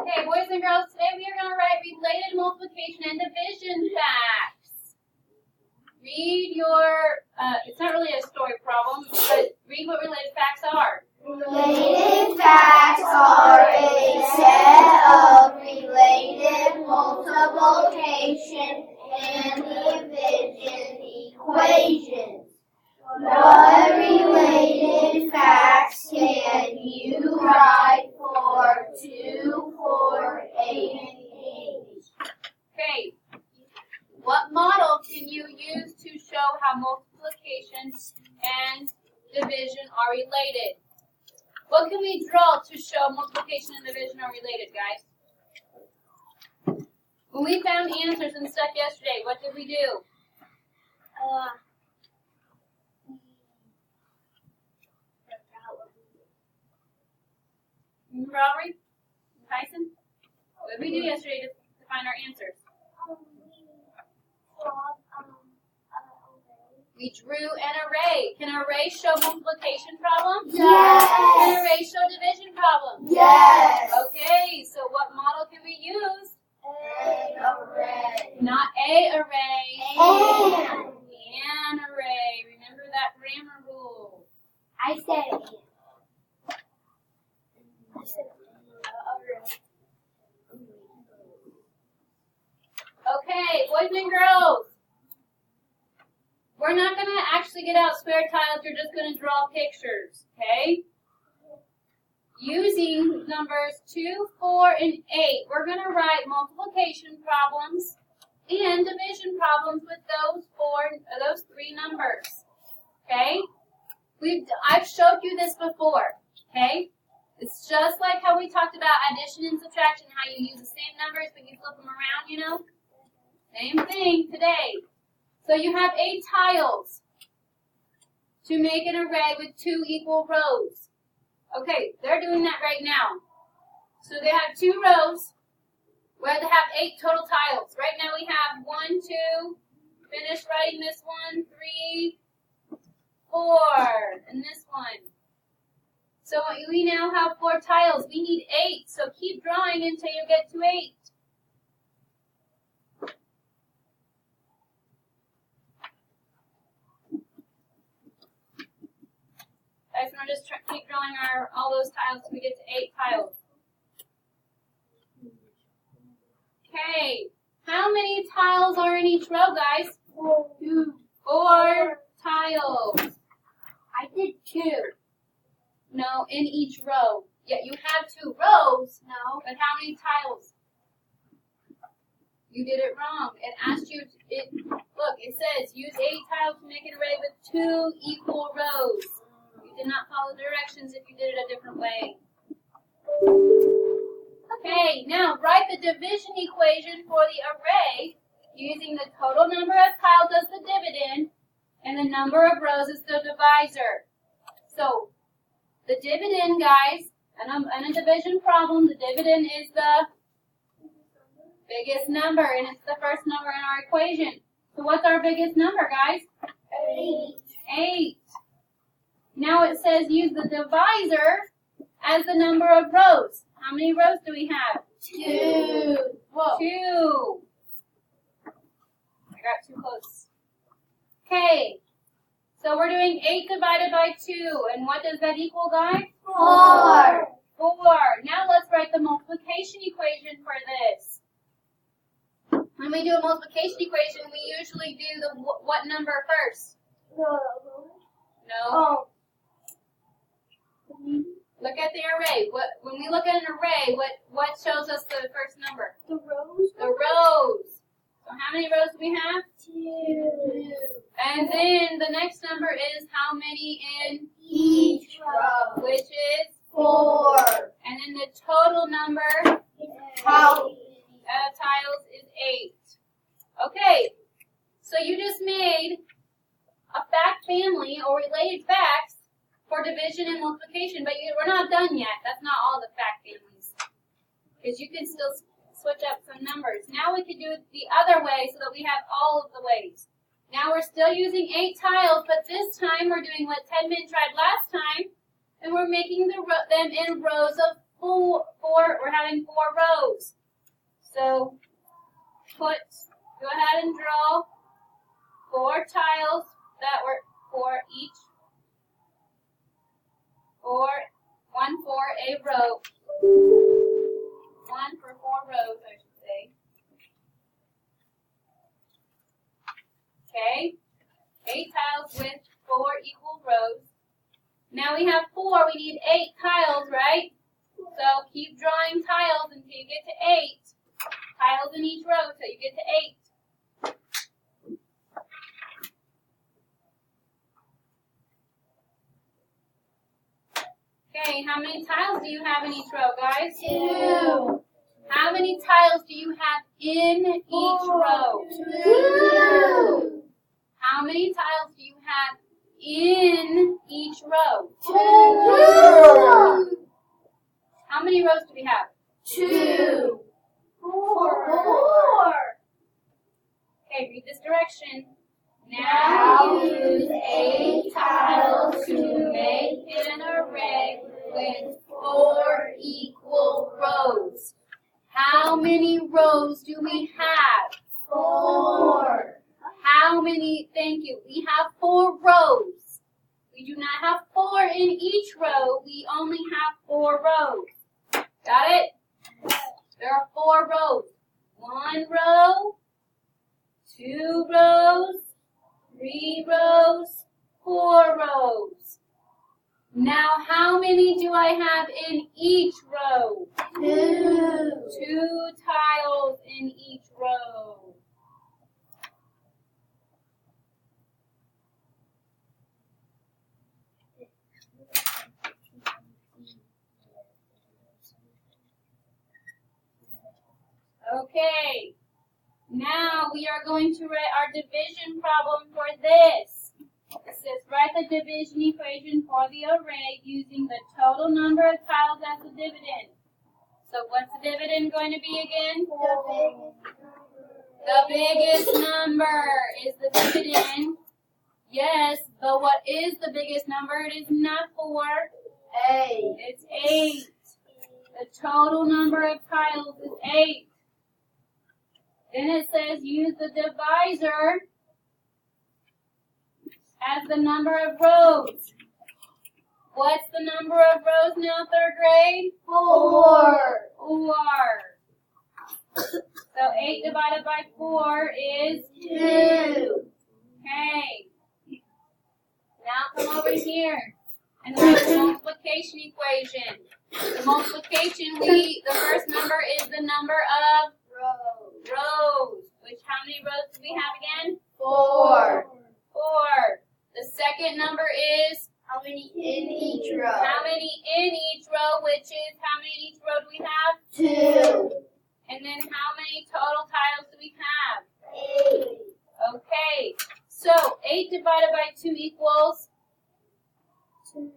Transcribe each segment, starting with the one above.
Okay, boys and girls, today we are going to write related multiplication and division facts. Read your, it's not really a story problem, but read what related facts are. Related facts are a set of related multiplication and division equations. What related facts can you write for 2, 4, 8, and 8? Okay, what model can you use to show how multiplication and division are related? What can we draw to show multiplication and division are related, guys? When we found answers and stuff yesterday, what did we do? Remember, Aubrey? Tyson? What did we do yesterday to find our answers? We drew an array. Can an array show multiplication problems? Yes. Can an array show division problems? Yes. Okay, so what model can we use? An array. Not a array. An array. Remember that grammar rule. I said it. Okay, boys and girls. We're not going to actually get out square tiles. You're just going to draw pictures, okay? Using numbers 2, 4, and 8, we're going to write multiplication problems and division problems with those three numbers, okay? I've showed you this before, okay? It's just like how we talked about addition and subtraction, how you use the same numbers but you flip them around, you know? Same thing today. So you have 8 tiles to make an array with 2 equal rows. Okay, they're doing that right now. So they have 2 rows where they have 8 total tiles. Right now we have 1, 2, finish writing this one, 3, 4, and this one. So we now have 4 tiles. We need 8, so keep drawing until you get to 8. Guys, we're just keep drawing all those tiles till we get to 8 tiles. Okay, how many tiles are in each row, guys? 4 tiles. I did 2. No, in each row. Yeah, you have 2 rows. No. But how many tiles? You did it wrong. It asked you, look, it says use 8 tiles to make an array with 2 equal rows. You did not follow directions if you did it a different way. Okay, now write the division equation for the array using the total number of tiles as the dividend and the number of rows as the divisor. So, the dividend, guys, and a division problem, the dividend is the biggest number, and it's the first number in our equation. So what's our biggest number, guys? 8. 8. Now it says use the divisor as the number of rows. How many rows do we have? 2. Whoa. 2. I got too close. Okay. So we're doing 8 divided by 2. And what does that equal, guys? 4. 4. Now let's write the multiplication equation for this. When we do a multiplication equation, we usually do the what number first? No. Look at the array. When we look at an array, what shows us the first number? The rows? The rows. So how many rows do we have? 2. And then the next number is how many in Each row. which is 4. and then the total number How? of tiles is 8. Okay, so you just made a fact family or related facts for division and multiplication, but we're not done yet. That's not all the fact families, because you can still switch up some numbers. Now we can do it the other way so that we have all of the ways. Now we're still using 8 tiles, but this time we're doing what Ted Min tried last time, and we're making them in rows of we're having 4 rows. So go ahead and draw 4 tiles that were for each, one for a row. 1 for 4 rows, I should say. Okay, 8 tiles with 4 equal rows. Now we have 4, we need 8 tiles, right? So keep drawing tiles until you get to 8. Tiles in each row until you get to 8. Okay, how many tiles do you have in each row, guys? 2. How many tiles do you have in each row? 2. How many tiles do you have in each row? 2. How many rows do we have? 2. 4. Okay, read this direction. Now use 8 tiles to make an array with 4 equal rows. How many rows do we have? 4. How many? Thank you. We have 4 rows. We do not have 4 in each row. We only have 4 rows. Got it? There are 4 rows. 1 row, 2 rows, 3 rows, 4 rows. Now, how many do I have in each row? 2. 2 tiles in each row. Okay, now we are going to write our division problem for this. It says write the division equation for the array using the total number of tiles as the dividend. So what's the dividend going to be again? The biggest number is the dividend. Yes, but what is the biggest number? It is not 4. 8. It's 8. The total number of tiles is 8. Then it says use the divisor as the number of rows. What's the number of rows now, 3rd grade? 4. 4. So 8 divided by 4 is 2. Okay. Now come over here and write the multiplication equation. The multiplication, the first number is the number of rows. Which, how many rows do we have again? 4. 4. The second number is How many in each row? how many in each row, which is how many in each row do we have? 2. And then how many total tiles do we have? 8. Okay. So 8 divided by 2 equals 2.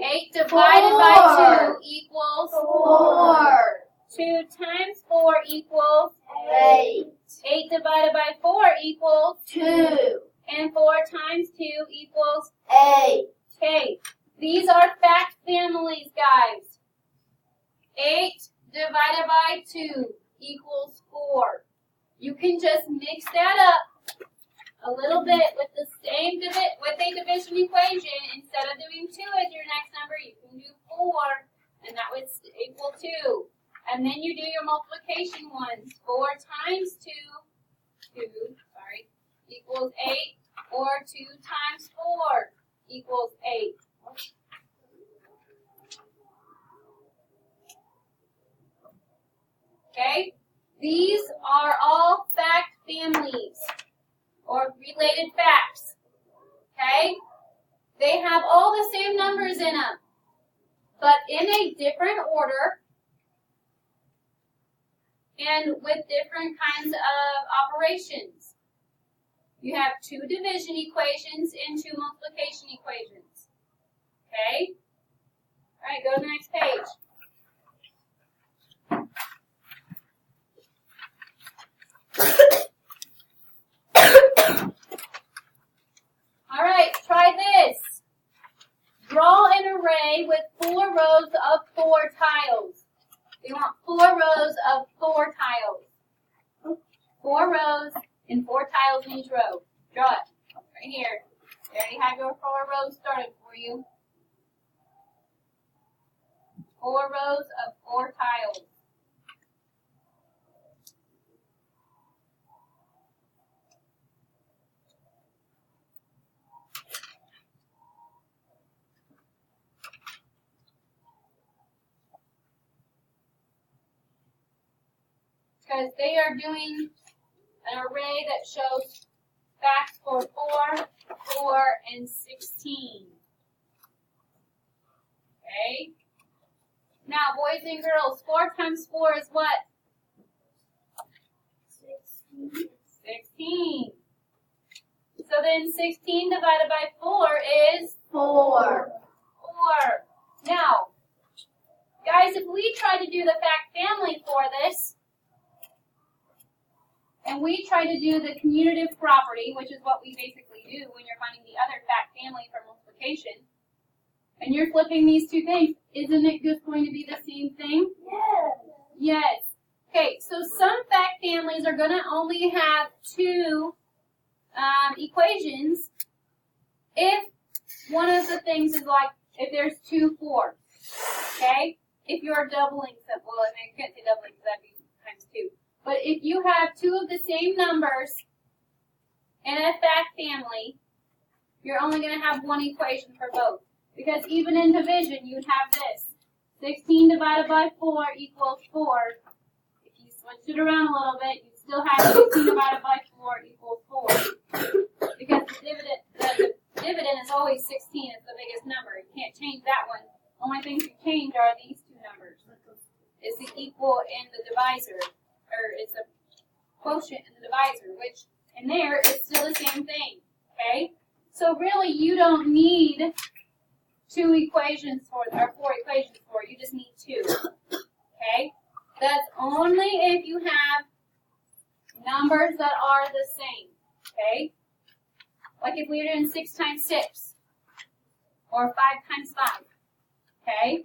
8 divided by 2 4. equals 4. 2 times 4 equals 8. 8 divided by 4 equals 2. and 4 times 2 equals 8. Okay, these are fact families, guys. 8 divided by 2 equals 4. You can just mix that up a little bit with the same with a division equation. Instead of doing 2 as your next number, you can do 4, and that would equal 2. And then you do your multiplication ones. 4 times 2 equals 8, or 2 times 4 equals 8. Okay? These are all fact families, or related facts. Okay? They have all the same numbers in them, but in a different order and with different kinds of operations. You have 2 division equations and 2 multiplication equations. Okay? All right, go to the next page. All right, try this. Draw an array with 4 rows of 4 tiles. rows of 4 tiles. 4 rows and 4 tiles in each row. Draw it. Right here. I already have your 4 rows started for you. 4 rows of 4 tiles. Because they are doing an array that shows facts for 4, 4, and 16. Okay? Now, boys and girls, 4 times 4 is what? 16. So then 16 divided by 4 is 4. 4. Now, guys, if we try to do the fact family for this, and we try to do the commutative property, which is what we basically do when you're finding the other fact family for multiplication, and you're flipping these two things, isn't it just going to be the same thing? Yes. Yes. Okay, so some fact families are going to only have 2 equations if one of the things is like, if there's 2 4s, okay? If you're doubling some, well, I can't say doubling because that'd be times 2. But if you have 2 of the same numbers in a fact family, you're only going to have 1 equation for both. Because even in division, you'd have this. 16 divided by 4 equals 4. If you switch it around a little bit, you'd still have 16 divided by 4 equals 4. Because the dividend is always 16. It's the biggest number. You can't change that one. Only things you change are these 2 numbers. It's the equal and the divisor. Or it's the quotient and the divisor, which in there is still the same thing. Okay? So really you don't need 2 equations for, or 4 equations for, you just need 2. Okay? That's only if you have numbers that are the same. Okay? Like if we were doing 6 times 6 or 5 times 5. Okay?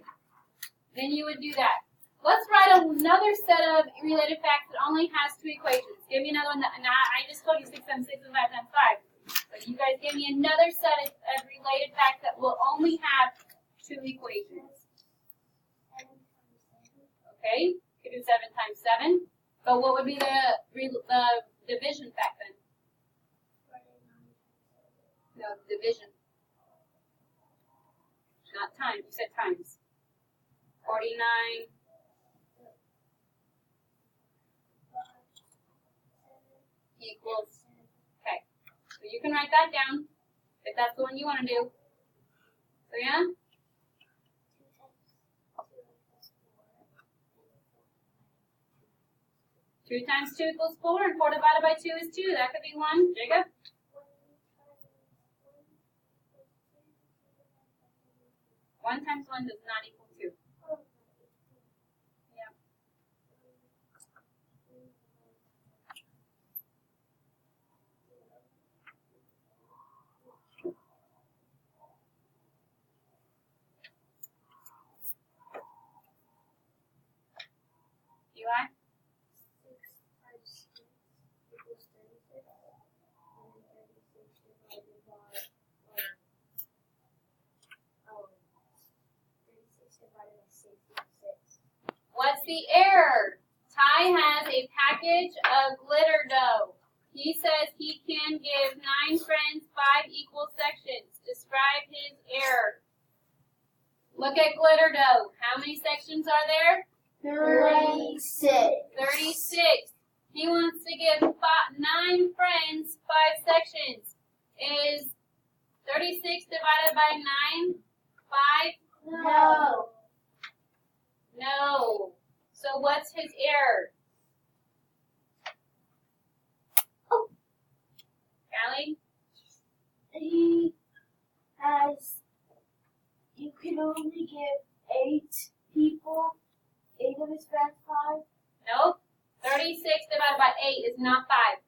Then you would do that. Let's write another set of related facts that only has 2 equations. Give me another one. And I just told you 6 times 6 and 5 times 5. But you guys give me another set of related facts that will only have 2 equations. Okay? You could do 7 times 7. But what would be the division fact then? No, division. Not times. You said times. 49. Equals. Okay. So you can write that down if that's the one you want to do. So yeah? 2 times 2 equals 4, and 4 divided by 2 is 2. That could be 1. Jacob? 1 times 1 does not equal 2. Yeah. Eli? 6 times 6 equals 36. And 36 divided by 36 divided by 6 is 6. What's the error? Ty has a package of glitter dough. He says he can give 9 friends 5 equal sections. Describe his error. Look at glitter dough. How many sections are there? 36. 36. He wants to give 9 friends 5 sections. Is 36 divided by 9 5? No. No. So what's his error? Oh. Callie? He has, you can only give 8 people 8 of his friends 5. Nope. 36 divided by 8 is not 5.